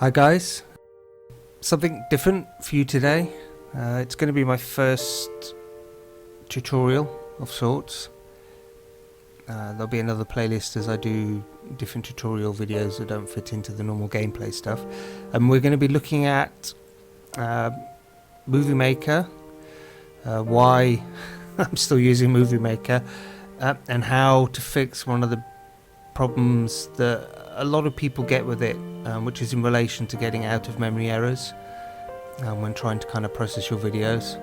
Hi guys, something different for you today. It's going to be my first tutorial of sorts. There'll be another playlist as I do different tutorial videos that don't fit into the normal gameplay stuff. And we're going to be looking at Movie Maker, why I'm still using Movie Maker, and how to fix one of the problems that a lot of people get with it, which is in relation to getting out of memory errors when trying to kind of process your videos.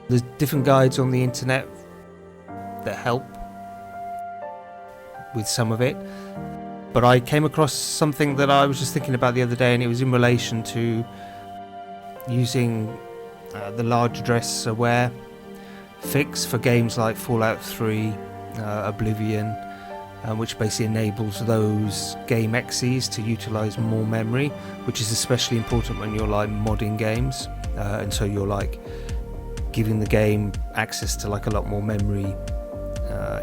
There's different guides on the internet that help with some of it, but I came across something that I was just thinking about the other day, and it was in relation to using the large address aware fix for games like Fallout 3, Oblivion, which basically enables those game exes to utilize more memory, which is especially important when you're like modding games, and so you're like giving the game access to like a lot more memory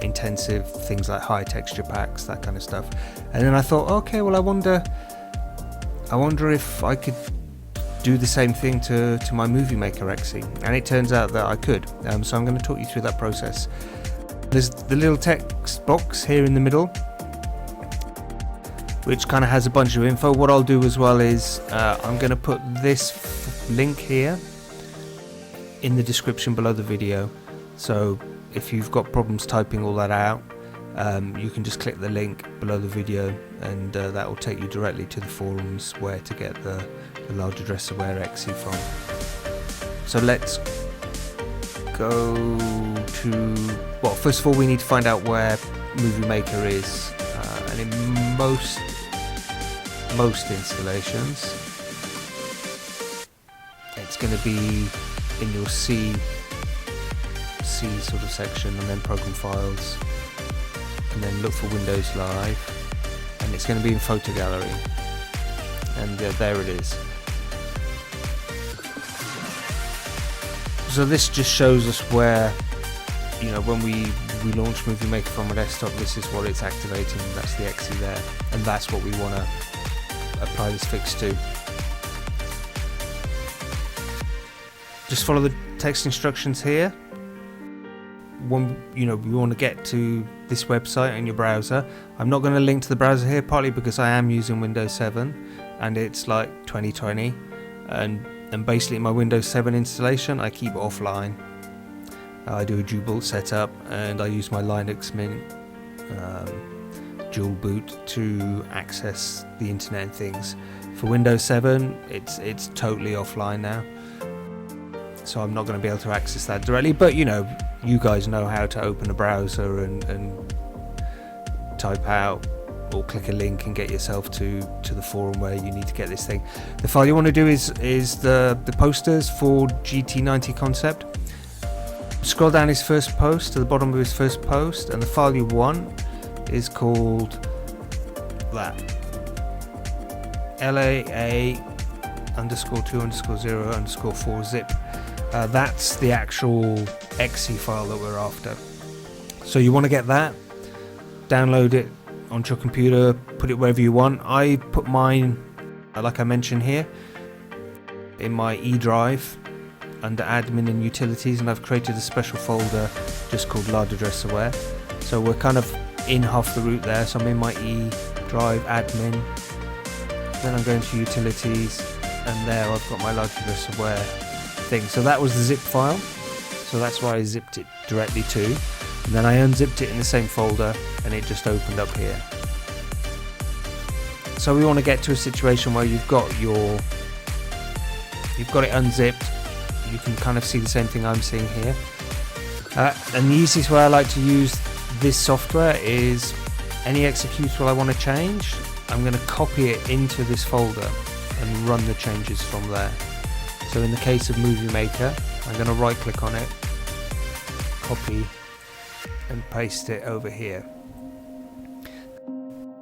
intensive things like high texture packs, that kind of stuff. And then I thought, okay, well I wonder if I could do the same thing to my Movie Maker exe, and it turns out that I could. So I'm going to talk you through that process. There's the little text box here in the middle, which kind of has a bunch of info. What I'll do as well is I'm going to put this link here in the description below the video, so if you've got problems typing all that out, you can just click the link below the video, and that will take you directly to the forums where to get the large address aware exe from. So let's go to, well, first of all we need to find out where Movie Maker is, and in most installations it's going to be in your C sort of section, and then Program Files, and then look for Windows Live, and it's going to be in Photo Gallery, and there it is. So this just shows us where, you know, when we launch Movie Maker from a desktop, this is what it's activating, that's the exe there, and that's what we want to apply this fix to. Just follow the text instructions here. When we want to get to this website in your browser. I'm not going to link to the browser here, partly because I am using Windows 7 and it's like 2020, and basically my Windows 7 installation I keep it offline. I do a dual boot setup, and I use my Linux Mint dual boot to access the internet and things. For Windows 7 it's totally offline now, so I'm not going to be able to access that directly, but you guys know how to open a browser and type out or click a link and get yourself to the forum where you need to get this thing. The file you want to do is the posters for GT90 Concept. Scroll down his first post to the bottom of his first post, and the file you want is called that LAA_2_0_4 zip. That's the actual exe file that we're after. So you want to get that, download it onto your computer, put it wherever you want. I put mine, like I mentioned here, in my E drive under admin and utilities, and I've created a special folder just called large address aware. So we're kind of in half the route there. So I'm in my E drive admin, then I'm going to utilities, and there I've got my large address aware thing. So that was the zip file, so that's why I zipped it directly to, and then I unzipped it in the same folder and it just opened up here. So we want to get to a situation where you've got it unzipped. You can kind of see the same thing I'm seeing here, and the easiest way I like to use this software is any executable I want to change, I'm going to copy it into this folder and run the changes from there. So in the case of Movie Maker, I'm going to right click on it, copy and paste it over here.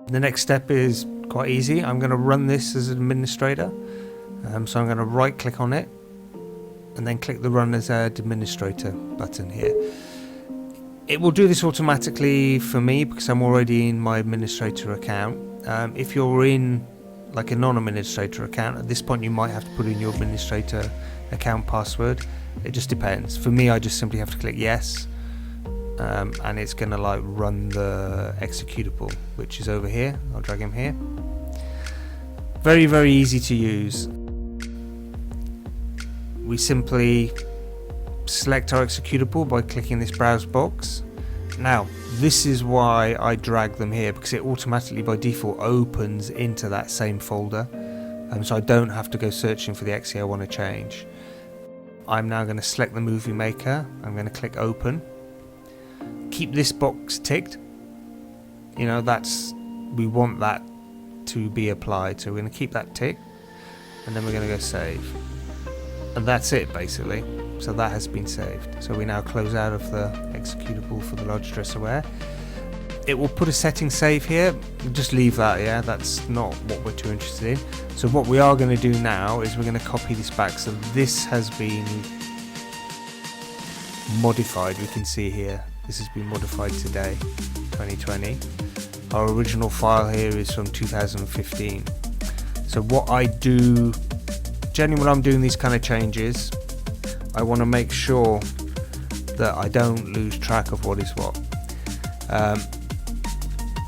The next step is quite easy. I'm going to run this as an administrator, so I'm going to right click on it and then click the Run as Administrator button here. It will do this automatically for me because I'm already in my administrator account. If you're in like a non-administrator account. At this point you might have to put in your administrator account password. It just depends. For me, I just simply have to click yes, and it's gonna like run the executable, which is over here. I'll drag him here. Very, very easy to use. We simply select our executable by clicking this browse box. Now, this is why I drag them here, because it automatically by default opens into that same folder, so I don't have to go searching for the exe I want to change. I'm now going to select the movie maker. I'm going to click open. Keep this box ticked. You know, we want that to be applied, so we're going to keep that ticked, and then we're going to go save, and that's it basically. So that has been saved. So we now close out of the executable for the large address aware. It will put a setting save here. Just leave that, yeah, that's not what we're too interested in. So what we are going to do now is we're going to copy this back. So this has been modified. We can see here this has been modified today, 2020. Our original file here is from 2015. So what I do generally when I'm doing these kind of changes, I want to make sure that I don't lose track of what is what.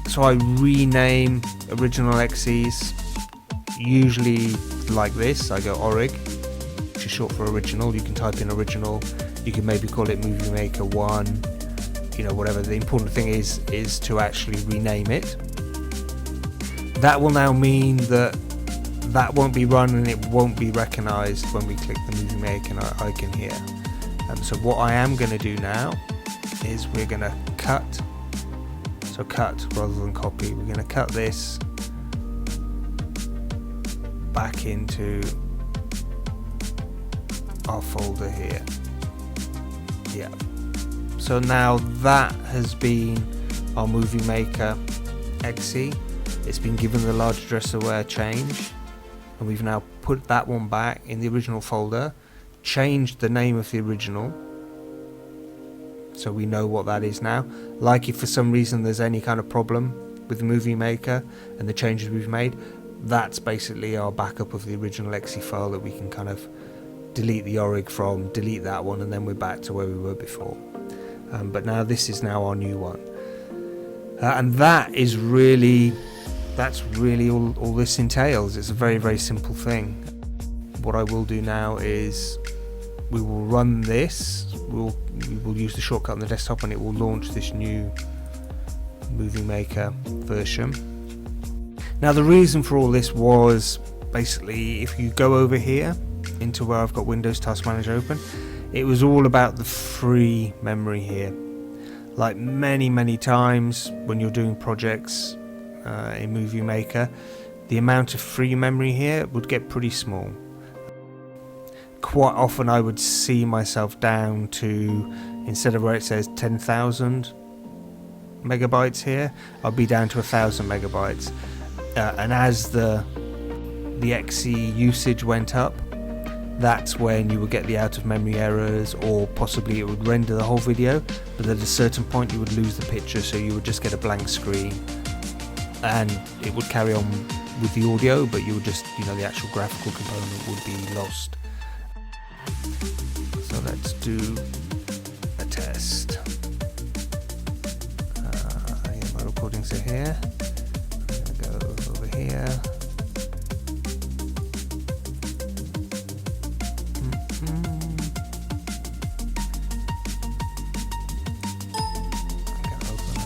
So I rename original XEs, usually like this. I go orig, which is short for original. You can type in original. You can maybe call it Movie Maker 1, you know, whatever. The important thing is to actually rename it. That will now mean that won't be run and it won't be recognized when we click the Movie Maker icon here. So what I am going to do now is we're going to cut. So cut rather than copy. We're going to cut this back into our folder here. Yeah. So now that has been our Movie Maker exe. It's been given the large address aware change, and we've now put that one back in the original folder, changed the name of the original, so we know what that is now. Like if for some reason there's any kind of problem with the Movie Maker and the changes we've made, that's basically our backup of the original exe file that we can kind of delete the orig from, delete that one, and then we're back to where we were before. But now this is now our new one, and that's really all this entails. It's a very, very simple thing. What I will do now is we will run this. We will use the shortcut on the desktop, and it will launch this new Movie Maker version. Now the reason for all this was basically, if you go over here into where I've got Windows Task Manager open, it was all about the free memory here. Like many times when you're doing projects in Movie Maker, the amount of free memory here would get pretty small. Quite often I would see myself down to, instead of where it says 10,000 megabytes here, I'll be down to 1,000 megabytes. And as the exe usage went up, that's when you would get the out of memory errors, or possibly it would render the whole video, but at a certain point you would lose the picture, so you would just get a blank screen, and it would carry on with the audio, but you would just, you know, the actual graphical component would be lost. So let's do a test. My recordings are here. I'm going to go over here.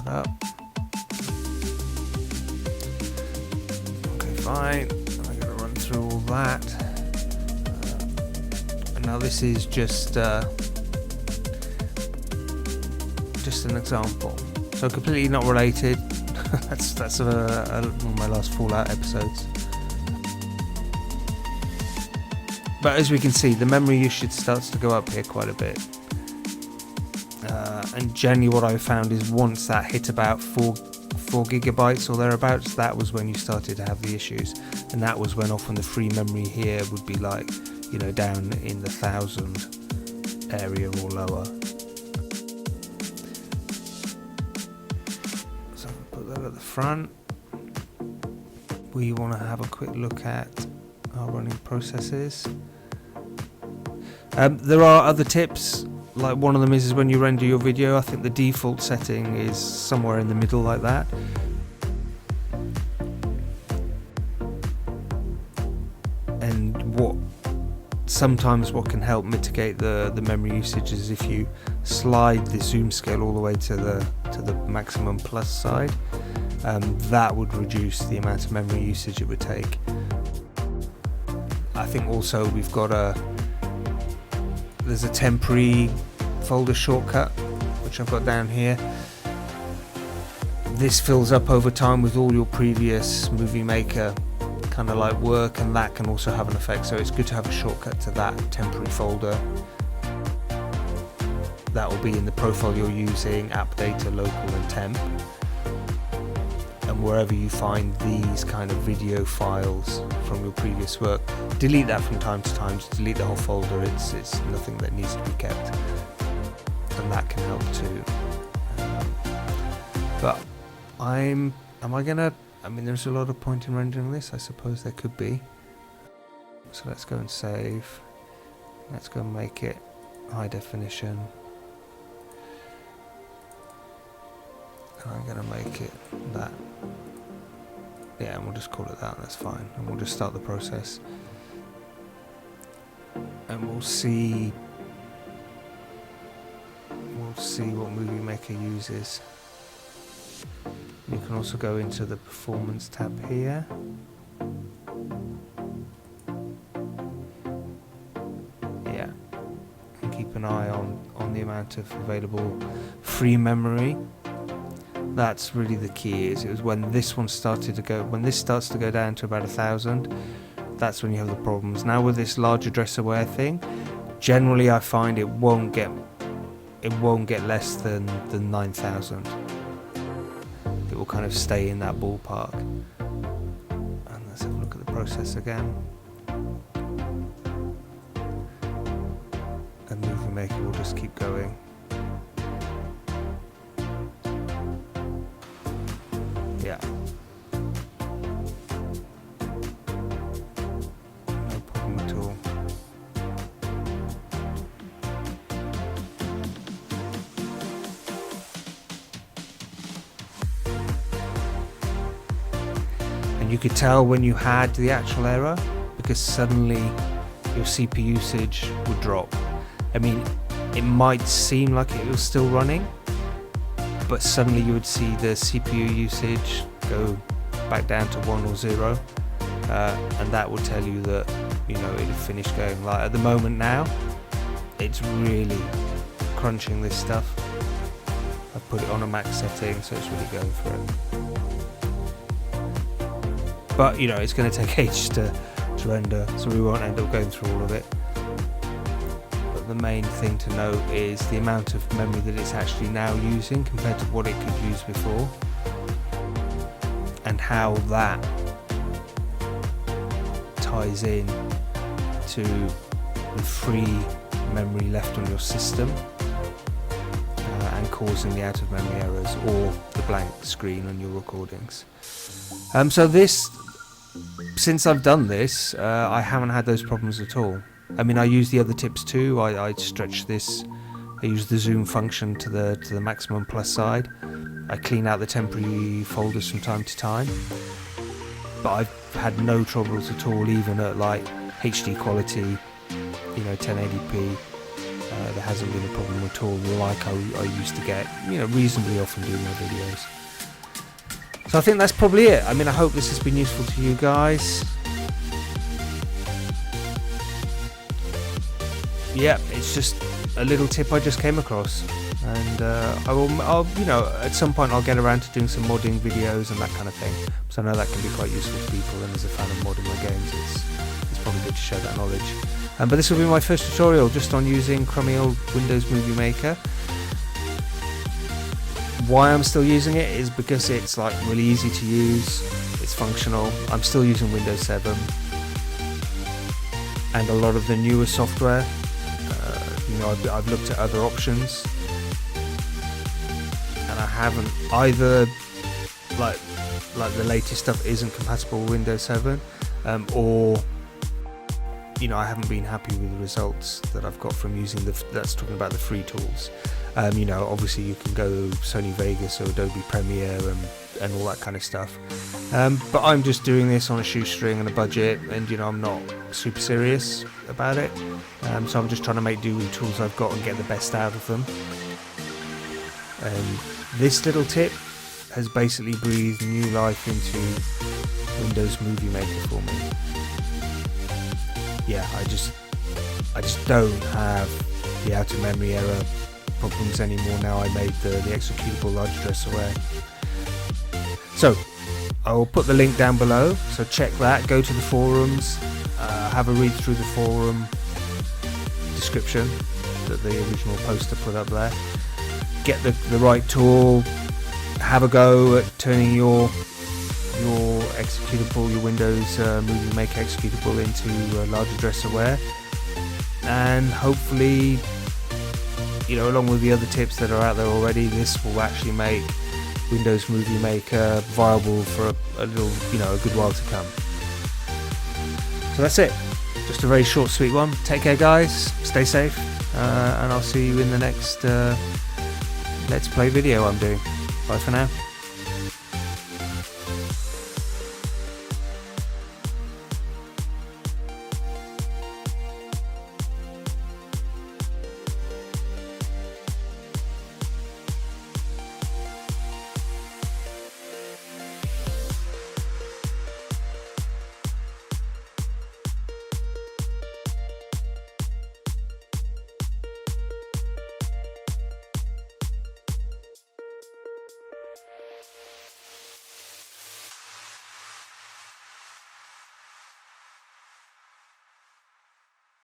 Up. Okay, fine. I'm going to run through all that. And now this is just an example. So completely not related. that's one of my last Fallout episodes. But as we can see, the memory usage starts to go up here quite a bit. And generally what I found is once that hit about 4 gigabytes or thereabouts, that was when you started to have the issues, and that was when often the free memory here would be like, you know, down in the 1,000 area or lower. So I'll put that at the front. we want to have a quick look at our running processes. There are other tips, like one of them is when you render your video. I think the default setting is somewhere in the middle like that. And sometimes what can help mitigate the memory usage is if you slide the zoom scale all the way to the maximum plus side. That would reduce the amount of memory usage it would take. I think also we've got there's a temporary folder shortcut which I've got down here. This fills up over time with all your previous Movie Maker kind of like work, and that can also have an effect, so it's good to have a shortcut to that temporary folder. That will be in the profile you're using, app data, local and temp, and wherever you find these kind of video files from your previous work, delete that from time to time. Just delete the whole folder. It's nothing that needs to be kept, and that can help too. But I mean, there's a lot of point in rendering this. I suppose there could be. So let's go and save. Let's go and make it high definition. And I'm going to make it that. Yeah, and we'll just call it that. That's fine. And we'll just start the process. And we'll see what Movie Maker uses. You can also go into the Performance tab here. Yeah, and keep an eye on the amount of available free memory. That's really the key. It was when this starts to go down to about 1,000. That's when you have the problems. Now with this large address aware thing, generally I find it won't get less than 9,000. It will kind of stay in that ballpark. And let's have a look at the process again. And Movie Maker will just keep going. Yeah. No problem at all. You could tell when you had the actual error, because suddenly your CPU usage would drop. I mean, it might seem like it was still running, but suddenly you would see the CPU usage go back down to 1 or 0, and that would tell you that, you know, it had finished going. Like at the moment now, it's really crunching this stuff. I've put it on a max setting, so it's really going for it. But you know, it's going to take ages to render, so we won't end up going through all of it. But the main thing to note is the amount of memory that it's actually now using compared to what it could use before, and how that ties in to the free memory left on your system, and causing the out of memory errors or the blank screen on your recordings. So since I've done this, I haven't had those problems at all. I mean, I use the other tips too. I stretch this. I use the zoom function to the maximum plus side. I clean out the temporary folders from time to time. But I've had no troubles at all, even at like HD quality, you know, 1080p. There hasn't been a problem at all, like I used to get, you know, reasonably often doing my videos. So I think that's probably it. I mean, I hope this has been useful to you guys. Yeah, it's just a little tip I just came across, and I'll, you know, at some point I'll get around to doing some modding videos and that kind of thing. So I know that can be quite useful to people, and as a fan of modding my games, it's probably good to share that knowledge. But this will be my first tutorial just on using crummy old Windows Movie Maker. Why I'm still using it is because it's like really easy to use, it's functional. I'm still using Windows 7 and a lot of the newer software. You know, I've looked at other options, and I haven't either like like the latest stuff isn't compatible with Windows 7, or I haven't been happy with the results that I've got from using that's talking about the free tools. Obviously you can go Sony Vegas or Adobe Premiere and all that kind of stuff, but I'm just doing this on a shoestring and a budget, and I'm not super serious about it, so I'm just trying to make do with the tools I've got and get the best out of them. And this little tip has basically breathed new life into Windows Movie Maker for me. Yeah, I just don't have the out of memory error problems anymore now I made the executable large address aware. So I will put the link down below, so check that, go to the forums, have a read through the forum description that the original poster put up there, get the right tool, have a go at turning your executable, your Windows Movie Maker executable into large address aware, and hopefully, along with the other tips that are out there already, this will actually make Windows Movie Maker viable for a little, a good while to come. So that's it. Just a very short, sweet one. Take care, guys. Stay safe, and I'll see you in the next Let's Play video I'm doing. Bye for now.